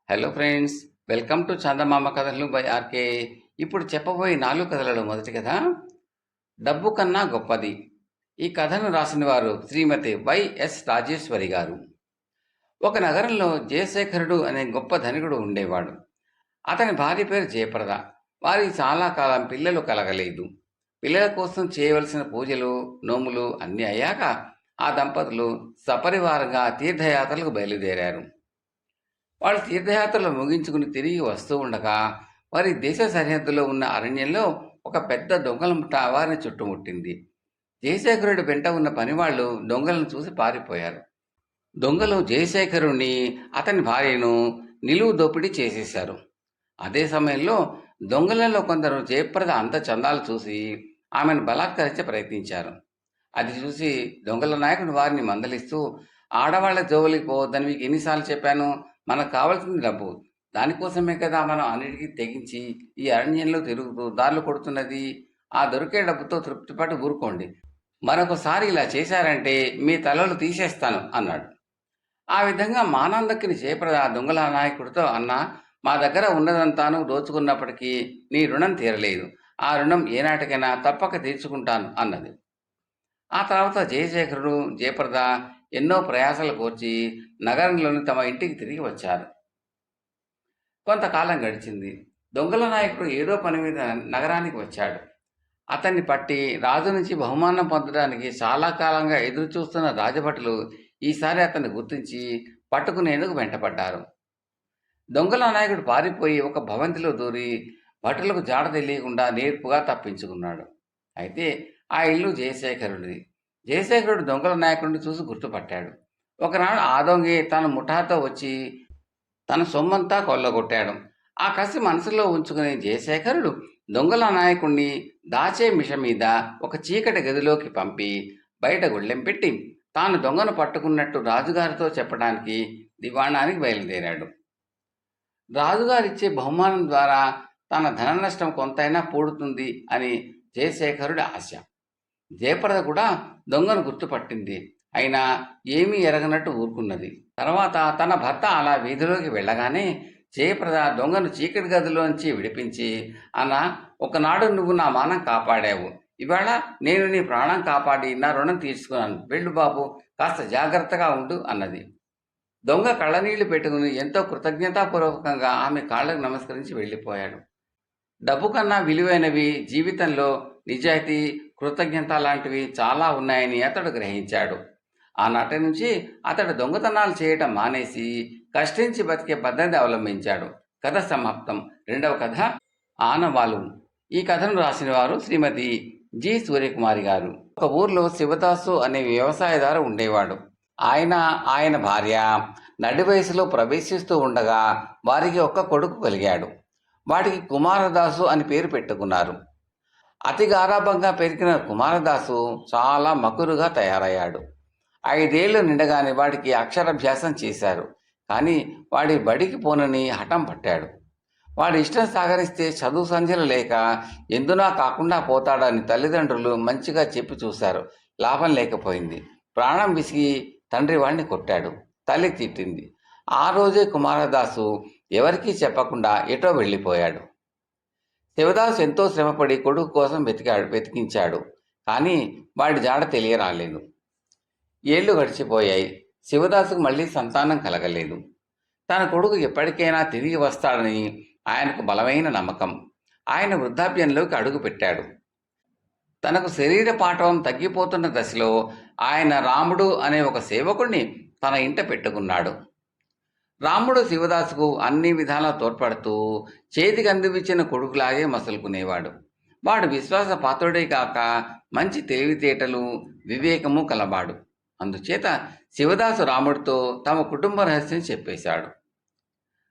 Hello friends, welcome to చందమామ కథలు by RK. ఇప్పుడు చెప్పబోయే 4 కథలలో మొదటి కథ డబ్బు కన్నా గొప్పది. ఈ కథను రాసిన వారు శ్రీమతి వైఎస్ రాజేశ్వరి గారు. ఒక నగరంలో జయశేఖరుడు అనే గొప్ప ధనికుడు ఉండేవాడు. అతని భార్య పేరు జయప్రద. వారికి చాలా కాలం పిల్లలు కలగలేదు. పిల్లల కోసం చేయవలసిన పూజలు, నోములు అన్నీ అయ్యాక ఆ దంపతులు సపరివారంగా తీర్థయాత్రలకు బయలుదేరారు. వాళ్ళు తీర్థయాత్రలు ముగించుకుని తిరిగి వస్తూ ఉండగా వారి దేశ సరిహద్దులో ఉన్న అరణ్యంలో ఒక పెద్ద దొంగల ముఠ వారిని చుట్టుముట్టింది. జయశేఖరుడి వెంట ఉన్న పనివాళ్లు దొంగలను చూసి పారిపోయారు. దొంగలు జయశేఖరుణ్ణి, అతని భార్యను నిలువు దోపిడీ చేసేశారు. అదే సమయంలో దొంగలలో కొందరు జయప్రద అంత చందాలు చూసి ఆమెను బలాత్కరించ ప్రయత్నించారు. అది చూసి దొంగల నాయకుడు వారిని మందలిస్తూ, ఆడవాళ్ల జోలికి పోవద్దని మీకు ఎన్నిసార్లు చెప్పాను? మనకు కావాల్సింది డబ్బు. దానికోసమే కదా మనం అన్నిటికీ తెగించి ఈ అరణ్యంలో తిరుగుతూ దారులు కొడుతున్నది. ఆ దొరికే డబ్బుతో తృప్తిపడి ఊరుకోండి. మరొకసారి ఇలా చేశారంటే మీ తలలు తీసేస్తాను అన్నాడు. ఆ విధంగా మానందక్కిని జయప్రద దొంగల నాయకుడితో, అన్నా, మా దగ్గర ఉన్నదంతాను దోచుకున్నప్పటికీ నీ రుణం తీరలేదు. ఆ రుణం ఏనాటికైనా తప్పక తీర్చుకుంటాను అన్నది. ఆ తర్వాత జయశేఖరుడు, జయప్రద ఎన్నో ప్రయాసాలు కోర్చి నగరంలోని తమ ఇంటికి తిరిగి వచ్చారు. కొంతకాలం గడిచింది. దొంగల నాయకుడు ఏదో పని మీద నగరానికి వచ్చాడు. అతన్ని పట్టి రాజు నుంచి బహుమానం పొందడానికి చాలా కాలంగా ఎదురు చూస్తున్న రాజభటులు ఈసారి అతన్ని గుర్తించి పట్టుకునేందుకు వెంటపడ్డారు. దొంగల నాయకుడు పారిపోయి ఒక భవంతిలో దూరి భటులకు జాడ తెలియకుండా నేర్పుగా తప్పించుకున్నాడు. అయితే ఆ ఇల్లు జయశేఖరుడిది. జయశేఖరుడు దొంగల నాయకుడిని చూసి గుర్తుపట్టాడు. ఒకనాడు ఆ దొంగే తన ముఠాతో వచ్చి తన సొమ్మంతా కొల్లగొట్టాడు. ఆ కసి మనసులో ఉంచుకునే జయశేఖరుడు దొంగల నాయకుణ్ణి దాచే మిష మీద ఒక చీకటి గదిలోకి పంపి బయట గుళ్ళెం పెట్టి తాను దొంగను పట్టుకున్నట్టు రాజుగారితో చెప్పడానికి దివాణానికి బయలుదేరాడు. రాజుగారిచ్చే బహుమానం ద్వారా తన ధన నష్టం కొంతైనా పూడుతుంది అని జయశేఖరుడి ఆశ. జయప్రద కూడా దొంగను గుర్తుపట్టింది. అయినా ఏమీ ఎరగనట్టు ఊరుకున్నది. తర్వాత తన భర్త అలా వీధిలోకి వెళ్ళగానే జయప్రద దొంగను చీకటి గదిలోంచి విడిపించి, అన్నా, ఒకనాడు నువ్వు నా మానం కాపాడావు. ఇవాళ నేను నీ ప్రాణం కాపాడి నా రుణం తీర్చుకున్నాను. వెళ్ళు బాబు, కాస్త జాగ్రత్తగా ఉండు అన్నది. దొంగ కళ్ళనీళ్లు పెట్టుకుని ఎంతో కృతజ్ఞతాపూర్వకంగా ఆమె కాళ్ళకు నమస్కరించి వెళ్ళిపోయాడు. డబ్బు కన్నా విలువైనవి జీవితంలో నిజాయితీ, కృతజ్ఞత లాంటివి చాలా ఉన్నాయని అతడు గ్రహించాడు. ఆనాటి నుంచి అతడు దొంగతనాలు చేయటం మానేసి కష్టించి బతికే పద్ధతి అవలంబించాడు. కథ సమాప్తం. రెండవ కథ ఆనవాలు. ఈ కథను రాసిన వారు శ్రీమతి జి సూర్యకుమారి గారు. ఒక ఊర్లో శివదాసు అనే వ్యవసాయదారు ఉండేవాడు. ఆయన భార్య నడి వయసులో ప్రవేశిస్తూ ఉండగా వారికి ఒక కొడుకు కలిగాడు. వాటికి కుమారదాసు అని పేరు పెట్టుకున్నారు. అతి గారాభంగా పెరిగిన కుమారదాసు చాలా మకురుగా తయారయ్యాడు. 5 ఏళ్లు నిండగానే వాడికి అక్షరాభ్యాసం చేశారు. కానీ వాడి బడికి పోనని హఠం పట్టాడు. వాడి ఇష్టం సాగరిస్తే చదువు సంధ్యలు లేక ఎందునా కాకుండా పోతాడని తల్లిదండ్రులు మంచిగా చెప్పి చూశారు. లాభం లేకపోయింది. ప్రాణం విసిగి తండ్రి వాడిని కొట్టాడు. తల్లి తిట్టింది. ఆ రోజే కుమారదాసు ఎవరికీ చెప్పకుండా ఎటో వెళ్ళిపోయాడు. శివదాసు ఎంతో శ్రమపడి కొడుకు కోసం వెతికించాడు. కానీ వాడి జాడ తెలియరాలేదు. ఏళ్లు గడిచిపోయాయి. శివదాసుకు మళ్ళీ సంతానం కలగలేదు. తన కొడుకు ఎప్పటికైనా తిరిగి వస్తాడని ఆయనకు బలమైన నమ్మకం. ఆయన వృద్ధాప్యంలోకి అడుగు పెట్టాడు. తనకు శరీర పాఠవం తగ్గిపోతున్న దశలో ఆయన రాముడు అనే ఒక సేవకుణ్ణి తన ఇంట పెట్టుకున్నాడు. రాముడు శివదాసుకు అన్ని విధాలా తోడ్పడుతూ చేతికి అందివిచ్చిన కొడుకులాగే మసులుకునేవాడు. వాడు విశ్వాస పాత్రుడే కాక మంచి తెలివితేటలు, వివేకము కలవాడు. అందుచేత శివదాసు రాముడితో తమ కుటుంబ రహస్యం చెప్పేశాడు.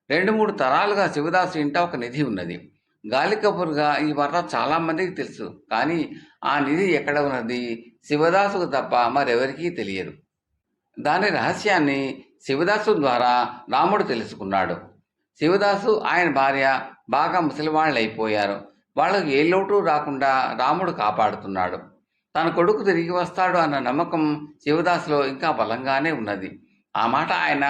2-3 తరాలుగా శివదాసు ఇంట ఒక నిధి ఉన్నది. గాలికబురుగా ఈ వార్త చాలామందికి తెలుసు. కానీ ఆ నిధి ఎక్కడ ఉన్నది శివదాసుకు తప్ప మరెవరికీ తెలియదు. దాని రహస్యాన్ని శివదాసు ద్వారా రాముడు తెలుసుకున్నాడు. శివదాసు, ఆయన భార్య బాగా ముసలివాళ్ళు అయిపోయారు. వాళ్ళకు ఏ లోటు రాకుండా రాముడు కాపాడుతున్నాడు. తన కొడుకు తిరిగి వస్తాడు అన్న నమ్మకం శివదాసులో ఇంకా బలంగానే ఉన్నది. ఆ మాట ఆయన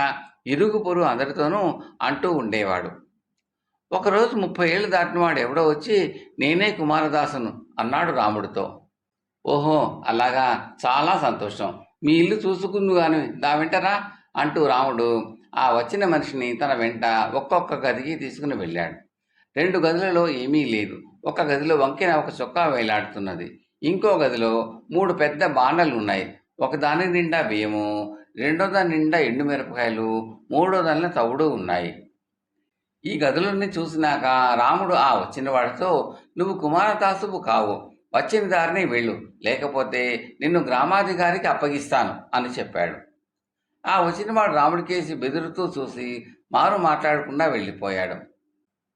ఇరుగు పొరుగు అందరితోనూ అంటూ ఉండేవాడు. ఒకరోజు 30 ఏళ్ళు దాటినవాడు ఎవడో వచ్చి, నేనే కుమారదాసును అన్నాడు రాముడితో. ఓహో, అలాగా, చాలా సంతోషం. మీ ఇల్లు చూసుకుందుగాని నా వెంటరా అంటూ రాముడు ఆ వచ్చిన మనిషిని తన వెంట ఒక్కొక్క గదికి తీసుకుని వెళ్ళాడు. 2 గదులలో ఏమీ లేదు. ఒక గదిలో వంకిన ఒక చొక్కా వేలాడుతున్నది. ఇంకో గదిలో 3 పెద్ద బాండలు ఉన్నాయి. ఒకదాని నిండా బియ్యము, రెండో దాని నిండా ఎండుమిరపకాయలు, మూడో దానిలో తవుడు ఉన్నాయి. ఈ గదులన్నీ చూసినాక రాముడు ఆ వచ్చిన వాడితో, నువ్వు కుమారదాసువు కావు, వచ్చిన దారిని వెళ్ళు, లేకపోతే నిన్ను గ్రామాధికారికి అప్పగిస్తాను అని చెప్పాడు. ఆ వచ్చినవాడు రాముడికేసి బెదురుతూ చూసి మారు మాట్లాడకుండా వెళ్ళిపోయాడు.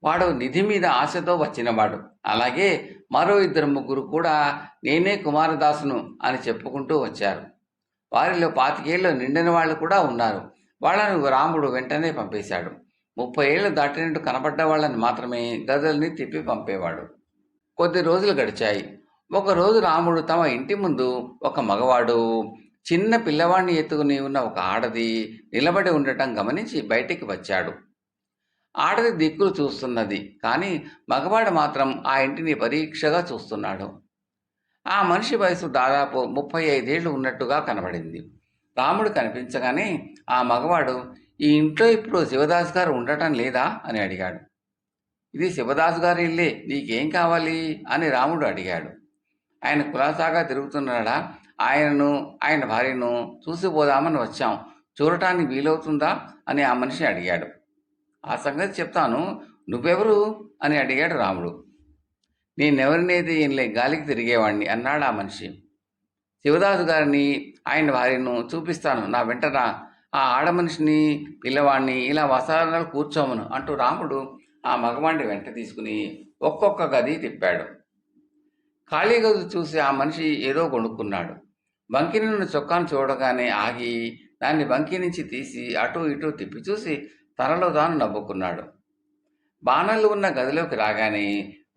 వాడు నిధి మీద ఆశతో వచ్చినవాడు. అలాగే మరో 2-3 కూడా నేనే కుమారదాసును అని చెప్పుకుంటూ వచ్చారు. వారిలో 25 ఏళ్ళు నిండిన వాళ్ళు కూడా ఉన్నారు. వాళ్ళను రాముడు వెంటనే పంపేశాడు. 30 ఏళ్ళు దాటినట్టు కనపడ్డ వాళ్ళని మాత్రమే గదుల్ని తిప్పి పంపేవాడు. కొద్ది రోజులు గడిచాయి. ఒకరోజు రాముడు తమ ఇంటి ముందు ఒక మగవాడు చిన్న పిల్లవాడిని ఎత్తుకుని ఉన్న ఒక ఆడది నిలబడి ఉండటం గమనించి బయటికి వచ్చాడు. ఆడది దిక్కులు చూస్తున్నది, కానీ మగవాడు మాత్రం ఆ ఇంటిని పరీక్షగా చూస్తున్నాడు. ఆ మనిషి వయసు దాదాపు 35 ఏళ్ళు ఉన్నట్టుగా కనబడింది. రాముడు కనిపించగానే ఆ మగవాడు, ఈ ఇంట్లో ఇప్పుడు శివదాస్ గారు ఉండటం లేదా అని అడిగాడు. ఇది శివదాస్ గారి ఇల్లే, నీకేం కావాలి అని రాముడు అడిగాడు. ఆయన కులాసాగా తిరుగుతున్నాడా, ఆయనను ఆయన భార్యను చూసిపోదామని వచ్చాం, చూడటానికి వీలవుతుందా అని ఆ మనిషి అడిగాడు. ఆ సంగతి చెప్తాను, నువ్వెవరు అని అడిగాడు రాముడు. నేనెవరినైతే ఏంలే, గాలికి తిరిగేవాడిని అన్నాడు ఆ మనిషి. శివదాసు గారిని ఆయన భార్యను చూపిస్తాను, నా వెంటరా, ఆ ఆడమనిషిని పిల్లవాడిని ఇలా వసారాలు కూర్చోమను అంటూ రాముడు ఆ మగవాడిని వెంట తీసుకుని ఒక్కొక్క గది తిప్పాడు. ఖాళీ గది చూసి ఆ మనిషి ఏదో కొనుక్కున్నాడు. బంకి నుండి చొక్కాను చూడగానే ఆగి దాన్ని బంకి నుంచి తీసి అటూ ఇటూ తిప్పి చూసి తనలో తాను నవ్వుకున్నాడు. బాణలు ఉన్న గదిలోకి రాగానే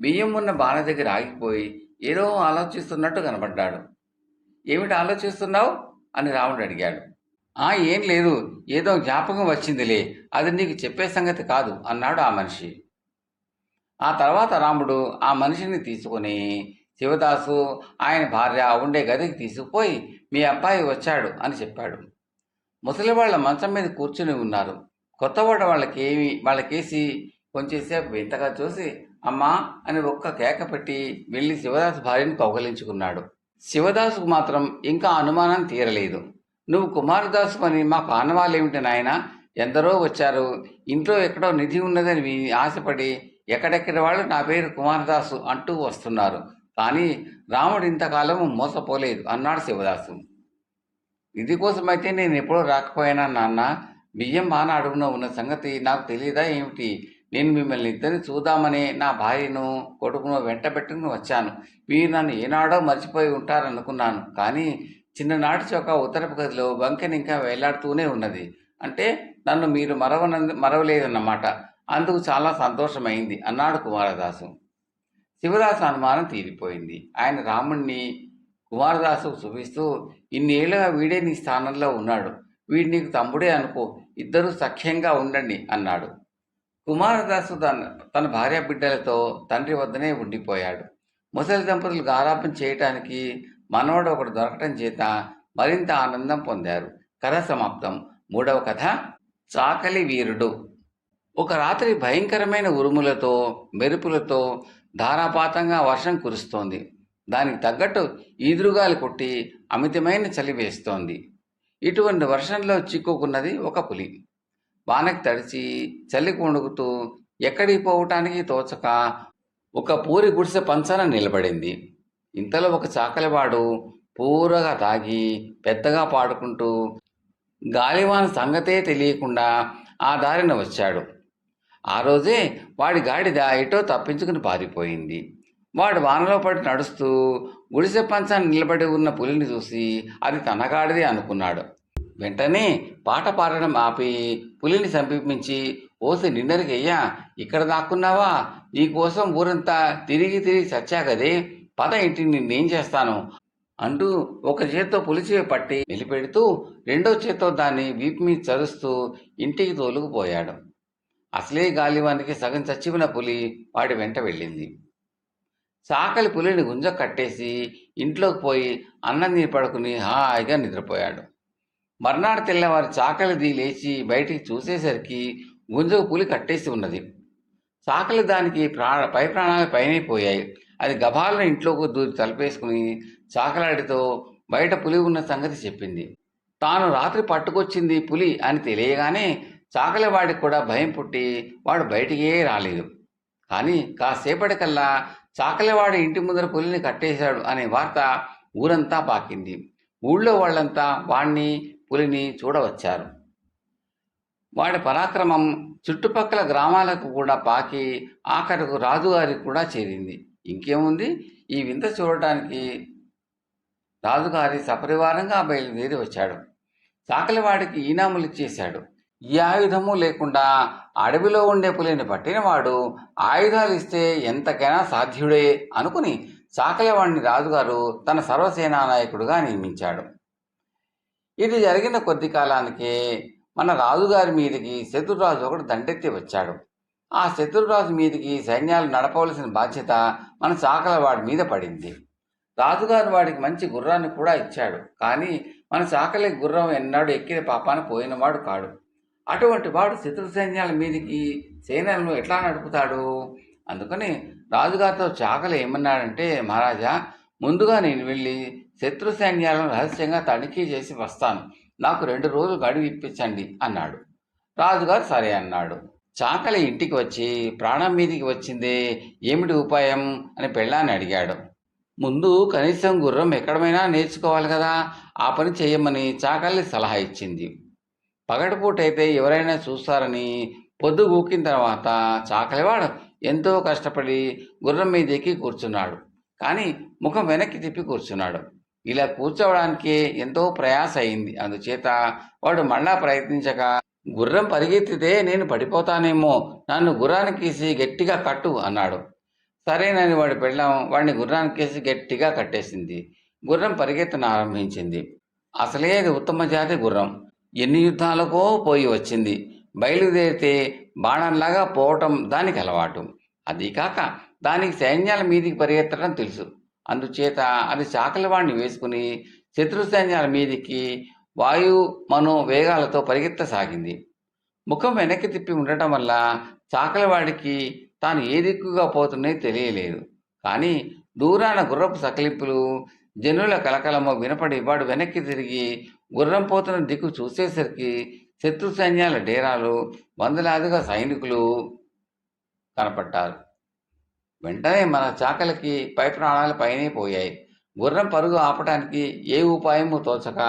బియ్యం ఉన్న బాణ దగ్గర ఆగిపోయి ఏదో ఆలోచిస్తున్నట్టు కనబడ్డాడు. ఏమిటి ఆలోచిస్తున్నావు అని రాముడు అడిగాడు. ఏం లేదు, ఏదో జ్ఞాపకం వచ్చిందిలే, అది నీకు చెప్పే సంగతి కాదు అన్నాడు ఆ మనిషి. ఆ తర్వాత రాముడు ఆ మనిషిని తీసుకుని శివదాసు ఆయన భార్య ఉండే గదికి తీసుకుపోయి, మీ అబ్బాయి వచ్చాడు అని చెప్పాడు. ముసలివాళ్ల మంచం మీద కూర్చుని ఉన్నారు. కొత్తవాడు వాళ్ళకేసి కొంచెంసేపు వింతగా చూసి అమ్మా అని ఒక్క కేక పెట్టి వెళ్ళి శివదాసు భార్యను కౌగలించుకున్నాడు. శివదాసుకు మాత్రం ఇంకా అనుమానం తీరలేదు. నువ్వు కుమారదాసు అని మాకు ఆనవాళ్ళేమిటి నాయన, ఎందరో వచ్చారు, ఇంట్లో ఎక్కడో నిధి ఉన్నదని ఆశపడి ఎక్కడెక్కడి వాళ్ళు నా పేరు కుమారదాసు అంటూ వస్తున్నారు, కానీ రాముడు ఇంతకాలము మోసపోలేదు అన్నాడు శివదాసు. నిధి కోసమైతే నేను ఎప్పుడో రాకపోయినా నాన్న, బియ్యం బాణ అడుగున ఉన్న సంగతి నాకు తెలియదా ఏమిటి? నేను మిమ్మల్ని ఇద్దరిని చూద్దామనే నా భార్యను కొడుకును వెంట పెట్టుకుని వచ్చాను. మీరు నన్ను ఏనాడో మర్చిపోయి ఉంటారనుకున్నాను, కానీ చిన్ననాటి చొక్క ఉత్తరపు గదిలో వంకెన ఇంకా వేలాడుతూనే ఉన్నది. అంటే నన్ను మీరు మరవలేదన్నమాట. అందుకు చాలా సంతోషమైంది అన్నాడు కుమారదాసు. శివదాసు అనుమానం తీరిపోయింది. ఆయన రాముణ్ణి కుమారదాసుకు చూపిస్తూ, ఇన్నేళ్లుగా వీడే నీ స్థానంలో ఉన్నాడు, వీడు నీకు తమ్ముడే అనుకో, ఇద్దరూ సఖ్యంగా ఉండండి అన్నాడు. కుమారదాసు తన భార్య బిడ్డలతో తండ్రి వద్దనే ఉండిపోయాడు. ముసలి దంపతులు గారాపం చేయటానికి మనవడు ఒకడు దొరకటం చేత మరింత ఆనందం పొందారు. కథ సమాప్తం. 3వ కథ చాకలి వీరుడు. ఒక రాత్రి భయంకరమైన ఉరుములతో మెరుపులతో ధారాపాతంగా వర్షం కురుస్తోంది. దానికి తగ్గట్టు ఈదురుగాలి కొట్టి అమితమైన చలి వేస్తోంది. ఇటువంటి వర్షంలో చిక్కుకున్నది ఒక పులి. వానకి తడిచి చలి వణుకుతూ ఎక్కడికి పోవటానికి తోచక ఒక పూరి గుడిసె పంచన నిలబడింది. ఇంతలో ఒక చాకలివాడు పూరగా తాగి పెద్దగా పాడుకుంటూ గాలివాన సంగతే తెలియకుండా ఆ దారిన వచ్చాడు. ఆ రోజే వాడి గాడిద ఎటో తప్పించుకుని పారిపోయింది. వాడు వానలో పడి నడుస్తూ గుడిసె పంచాన్ని నిలబడి ఉన్న పులిని చూసి అది తన గాడిదే అనుకున్నాడు. వెంటనే పాట పాడడం ఆపి పులిని సమీపించి, ఓసి నిన్నరికయ్యా, ఇక్కడ దాక్కున్నావా? నీకోసం ఊరంతా తిరిగి తిరిగి చచ్చా కదే, పద ఇంటిని నేనేం చేస్తాను అంటూ ఒక చేత్తో పులిచెవి పట్టి మెలిపెడుతూ రెండో చేత్తో దాన్ని వీపు మీద చరుస్తూ ఇంటికి తోలుకుపోయాడు. అసలే గాలివానికి సగం చచ్చిపోయిన పులి వాడి వెంట వెళ్ళింది. చాకలి పులిని గుంజ కట్టేసి ఇంట్లోకి పోయి అన్నం తిని పడుకుని హాయిగా నిద్రపోయాడు. మర్నాడు తెల్లవారి చాకలిది లేచి బయటికి చూసేసరికి గుంజకు పులి కట్టేసి ఉన్నది. చాకలి దానికి పై ప్రాణాలు పైనే పోయాయి. అది గభాలను ఇంట్లోకి దూరి తలపేసుకుని చాకలాడితో బయట పులి ఉన్న సంగతి చెప్పింది. తాను రాత్రి పట్టుకొచ్చింది పులి అని తెలియగానే చాకలి వాడికి కూడా భయం పుట్టి వాడు బయటికే రాలేదు. కానీ కాసేపటికల్లా చాకలివాడి ఇంటి ముందర పులిని కట్టేశాడు అనే వార్త ఊరంతా పాకింది. ఊళ్ళో వాళ్ళంతా వాణ్ణి పులిని చూడవచ్చారు. వాడి పరాక్రమం చుట్టుపక్కల గ్రామాలకు కూడా పాకి ఆఖరకు రాజుగారికి కూడా చేరింది. ఇంకేముంది, ఈ వింత చూడటానికి రాజుగారి సపరివారంగా బయలుదేరి వచ్చాడు. చాకలివాడికి ఈనాములు ఇచ్చేశాడు. ఈ ఆయుధము లేకుండా అడవిలో ఉండే పులిని పట్టినవాడు ఆయుధాలు ఇస్తే ఎంతకైనా సాధ్యుడే అనుకుని చాకలివాడిని రాజుగారు తన సర్వసేనా నాయకుడుగా నియమించాడు. ఇది జరిగిన కొద్ది కాలానికే మన రాజుగారి మీదకి శత్రురాజు ఒకడు దండెత్తి వచ్చాడు. ఆ శత్రురాజు మీదకి సైన్యాలు నడపవలసిన బాధ్యత మన చాకలివాడి మీద పడింది. రాజుగారు వాడికి మంచి గుర్రాన్ని కూడా ఇచ్చాడు. కానీ మన చాకలి గుర్రం ఎన్నాడు ఎక్కిన పాపాన పోయినవాడు కాడు. అటువంటి వాడు శత్రు సైన్యాల మీదకి సేనలను ఎట్లా నడుపుతాడు? అందుకని రాజుగారితో చాకలి ఏమన్నాడంటే, మహారాజా, ముందుగా నేను వెళ్ళి శత్రు సైన్యాలను రహస్యంగా తనిఖీ చేసి వస్తాను. నాకు 2 రోజులు గడువు ఇప్పించండి అన్నాడు. రాజుగారు సరే అన్నాడు. చాకలి ఇంటికి వచ్చి ప్రాణం మీదికి వచ్చిందే, ఏమిటి ఉపాయం అని పెళ్ళాన్ని అడిగాడు. ముందు కనీసం గుర్రం ఎక్కడమైనా నేర్చుకోవాలి కదా, ఆ పని చేయమని చాకలి సలహా ఇచ్చింది. పగటిపూటైతే ఎవరైనా చూస్తారని పొద్దు గూకిన తర్వాత చాకలివాడు ఎంతో కష్టపడి గుర్రం మీద ఎక్కి కూర్చున్నాడు. కానీ ముఖం వెనక్కి తిప్పి కూర్చున్నాడు. ఇలా కూర్చోవడానికే ఎంతో ప్రయాస అయింది. అందుచేత వాడు మళ్ళా ప్రయత్నించక, గుర్రం పరిగెత్తితే నేను పడిపోతానేమో, నన్ను గుర్రానికేసి గట్టిగా కట్టు అన్నాడు. సరేనని వాడి పెళ్ళాం వాడిని గుర్రానికేసి గట్టిగా కట్టేసింది. గుర్రం పరిగెత్తన ఆరంభించింది. అసలే అది ఉత్తమ జాతి గుర్రం. ఎన్ని యుద్ధాలకో పోయి వచ్చింది. బయలుదేరితే బాణంలాగా పోవటం దానికి అలవాటు. అది కాక దానికి సైన్యాల మీదికి పరిగెత్తడం తెలుసు. అందుచేత అది చాకలివాడిని వేసుకుని శత్రు సైన్యాల మీదికి వాయు మనో వేగాలతో పరిగెత్తసాగింది. ముఖం వెనక్కి తిప్పి ఉండటం వల్ల చాకలివాడికి తాను ఏ దిక్కుగా పోతున్నది తెలియలేదు. కానీ దూరాన గుర్రపు సకిలింపులు, జనుల కలకలము వినపడి వాడు వెనక్కి తిరిగి గుర్రం పోతున్న దిక్కు చూసేసరికి శత్రు సైన్యాల డేరాలు, వందలాదిగా సైనికులు కనపడ్డారు. వెంటనే మన చాకలికి పై ప్రాణాలు పైనే పోయాయి. గుర్రం పరుగు ఆపటానికి ఏ ఉపాయము తోచక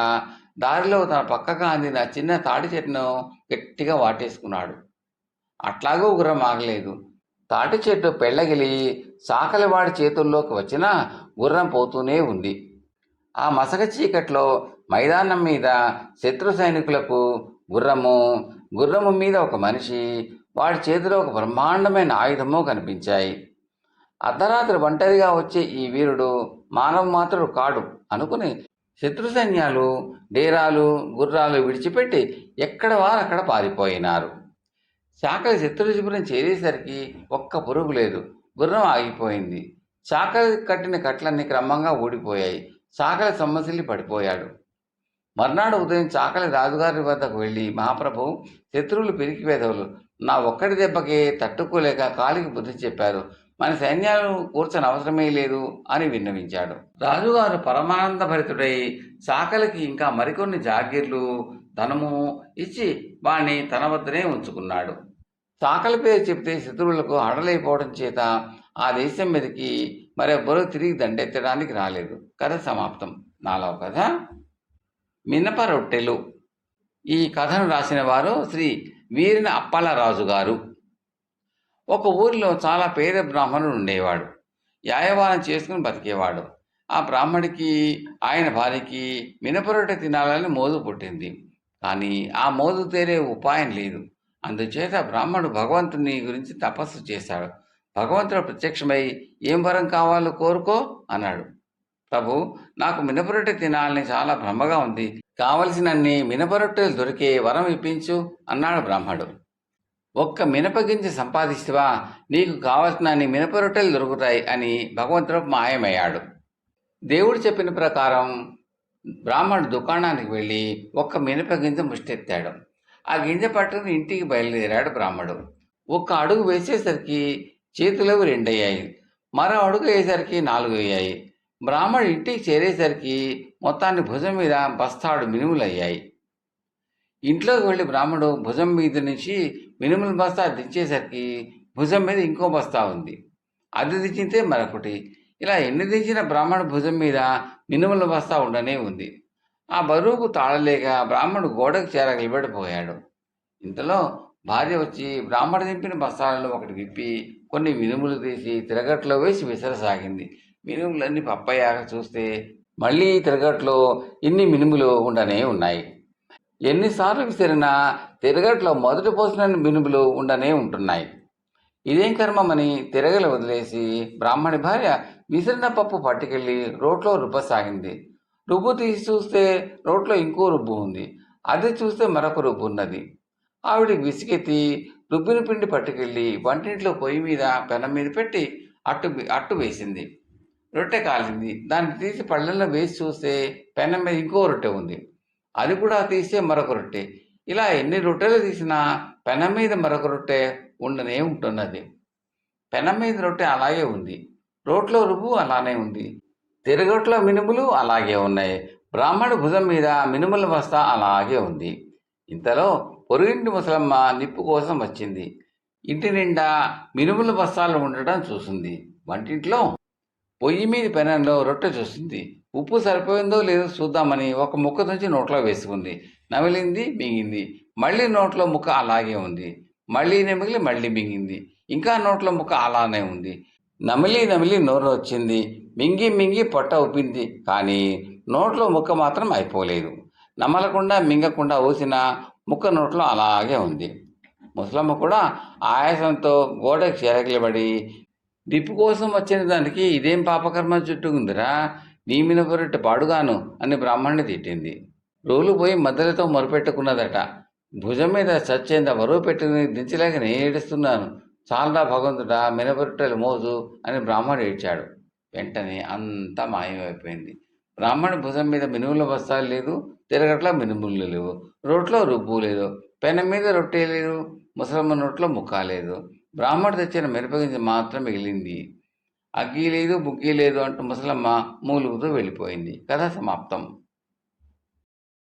దారిలో తన పక్కగా అందిన చిన్న తాటి చెట్టును గట్టిగా వాటేసుకున్నాడు. అట్లాగూ గుర్రం ఆగలేదు. తాటి చెట్టు పెళ్ళగిలి చాకలివాడి చేతుల్లోకి వచ్చినా గుర్రం పోతూనే ఉంది. ఆ మసక చీకట్లో మైదానం మీద శత్రు సైనికులకు గుర్రము మీద ఒక మనిషి, వాడి చేతిలో ఒక బ్రహ్మాండమైన ఆయుధము కనిపించాయి. అర్ధరాత్రి ఒంటరిగా వచ్చే ఈ వీరుడు మానవ మాత్రుడు కాడు అనుకుని శత్రు సైన్యాలు డేరాలు గుర్రాలు విడిచిపెట్టి ఎక్కడ వారక్కడ పారిపోయినారు. చాకలి శత్రు శిబిరం చేరేసరికి ఒక్క పురుగు లేదు. గుర్రం ఆగిపోయింది. చాకలి కట్టిన కట్లన్నీ క్రమంగా ఊడిపోయాయి. చాకలి సొమ్మసిల్లి పడిపోయాడు. మర్నాడు ఉదయం చాకలి రాజుగారి వద్దకు వెళ్ళి, మహాప్రభు, శత్రువులు పిరికి వేదవులు నా ఒక్కడి దెబ్బకే తట్టుకోలేక కాలికి బుద్ధి చెప్పారు. మన సైన్యాలు కూర్చొని అవసరమే లేదు అని విన్నవించాడు. రాజుగారు పరమానంద భరితుడై చాకలికి ఇంకా మరికొన్ని జాగీర్లు, ధనము ఇచ్చి వాణ్ణి తన వద్దనే ఉంచుకున్నాడు. చాకలి పేరు చెప్తే శత్రువులకు హడలైపోవడం చేత ఆ దేశం మీదకి మరెవ్వరూ తిరిగి దండెత్తడానికి రాలేదు. కథ సమాప్తం. 4వ కథ మినప రొట్టెలు. ఈ కథను రాసిన వారు శ్రీ వీరిన అప్పలరాజు గారు. ఒక ఊరిలో చాలా పేద బ్రాహ్మణుడు ఉండేవాడు. యాయవారం చేసుకుని బతికేవాడు. ఆ బ్రాహ్మడికి ఆయన భార్యకి మినపరొట్టె తినాలని మోజు పుట్టింది. కానీ ఆ మోజు తీరే ఉపాయం లేదు. అందుచేత బ్రాహ్మణుడు భగవంతుని గురించి తపస్సు చేశాడు. భగవంతుడు ప్రత్యక్షమై, ఏం వరం కావాలో కోరుకో అన్నాడు. ప్రభు, నాకు మినపరొట్టె తినాలని చాలా భ్రమగా ఉంది. కావలసినన్ని మినపరొట్టెలు దొరికే వరం ఇప్పించు అన్నాడు బ్రాహ్మడు. ఒక్క మినపగింజ సంపాదిస్తావా, నీకు కావలసినన్ని మినపరొట్టెలు దొరుకుతాయి అని భగవంతుడు మాయమయ్యాడు. దేవుడు చెప్పిన ప్రకారం బ్రాహ్మణుడు దుకాణానికి వెళ్ళి ఒక్క మినపగింజ ముష్టెత్తాడు. ఆ గింజ పట్టుకుని ఇంటికి బయలుదేరాడు బ్రాహ్మడు. ఒక్క అడుగు వేసేసరికి చేతులవి రెండయ్యాయి. మరో అడుగు వేసరికి 4 అయ్యాయి. బ్రాహ్మడు ఇంటికి చేరేసరికి మొత్తాన్ని భుజం మీద బస్తాడు మినుములయ్యాయి. ఇంట్లోకి వెళ్ళి బ్రాహ్మడు భుజం మీద నుంచి మినుముల బస్తా దించేసరికి భుజం మీద ఇంకో బస్తా ఉంది. అది దించితే మరొకటి. ఇలా ఎన్ని దించిన బ్రాహ్మణు భుజం మీద మినుముల బస్తా ఉండనే ఉంది. ఆ బరువుకు తాళలేక బ్రాహ్మణుడు గోడకు నిలబడిపోయాడు. ఇంతలో భార్య వచ్చి బ్రాహ్మణుడు దింపిన బస్తాలలో ఒకటి విప్పి కొన్ని మినుములు తీసి తిరగట్లో వేసి విసరసాగింది. మినుములన్నీ పప్పయ్యాక చూస్తే మళ్ళీ తిరగట్లో ఇన్ని మినుములు ఉండనే ఉన్నాయి. ఎన్నిసార్లు విసిరినా తిరగట్లో మొదటి పోసిన మినుములు ఉండనే ఉంటున్నాయి. ఇదేం కర్మమని తిరగలు వదిలేసి బ్రాహ్మణి భార్య విసిరిన పప్పు పట్టుకెళ్ళి రోట్లో రుబ్బసాగింది. రుబ్బు తీసి చూస్తే రోట్లో ఇంకో రుబ్బు ఉంది. అది చూస్తే మరొక రుబ్బు ఉన్నది. ఆవిడికి విసిగెత్తి రుబ్బిన పిండి పట్టుకెళ్ళి వంటింట్లో పొయ్యి మీద పెనం మీద పెట్టి అట్టు వేసింది. రొట్టె కాలింది. దాన్ని తీసి పళ్ళల్లో వేసి చూస్తే పెనం మీద ఇంకో రొట్టె ఉంది. అది కూడా తీస్తే మరొక రొట్టె. ఇలా ఎన్ని రొట్టెలు తీసినా పెనం మీద మరొక రొట్టె ఉండనే ఉంటున్నది. పెనం మీద రొట్టె అలాగే ఉంది. రోట్లో రుబ్బు అలానే ఉంది. తిరగట్లో మినుములు అలాగే ఉన్నాయి. బ్రాహ్మణు భుజం మీద మినుముల బస్తా అలాగే ఉంది. ఇంతలో పొరుగింటి ముసలమ్మ నిప్పు కోసం వచ్చింది. ఇంటి నిండా మినుముల బస్తాలు ఉండటం చూసింది. వంటింట్లో పొయ్యి మీద పెనంలో రొట్టె చూసింది. ఉప్పు సరిపోయిందో లేదో చూద్దామని ఒక ముక్క నుంచి నోట్లో వేసుకుంది. నమిలింది, మింగింది. మళ్ళీ నోట్లో ముక్క అలాగే ఉంది. మళ్ళీ నమిలి మళ్ళీ మింగింది. ఇంకా నోట్లో ముక్క అలానే ఉంది. నమిలి నోరు వచ్చింది. మింగి మింగి పొట్ట ఉప్పింది. కానీ నోట్లో ముక్క మాత్రం అయిపోలేదు. నమలకుండా మింగకుండా ఊసిన ముక్క నోట్లో అలాగే ఉంది. ముసలమ్మ కూడా ఆయాసంతో గోడకు చేరగిలబడి, డిప్పు కోసం వచ్చిన దానికి ఇదేం పాపకర్మ చుట్టుకుందిరా, నీ మినపరొట్టె పాడుగాను అని బ్రాహ్మణ్ణి తిట్టింది. రోలు పోయి మద్దలతో మొరుపెట్టుకున్నదట. భుజం మీద చచ్చేంత బరువు పెట్టుకుని దించలేక నేను ఏడుస్తున్నాను, చాలరా భగవంతుడా మినపరొట్టెలు మోజు అని బ్రాహ్మణుడు ఏడ్చాడు. వెంటనే అంతా మాయమైపోయింది. బ్రాహ్మణుడి భుజం మీద మినుముల బస్తాలు లేదు, తిరగట్ల మినుములు లేవు, రోట్లో రుబ్బు లేదు, పెనం మీద రొట్టె లేదు, ముసలమ్మ నోట్లో ముక్క లేదు. బ్రాహ్మణుడు తెచ్చిన మిరపగింజ మాత్రం మిగిలింది. అగ్గి లేదు, బుగ్గి లేదు అంటూ ముసలమ్మ మూలుగుతూ వెళ్ళిపోయింది. కథ సమాప్తం.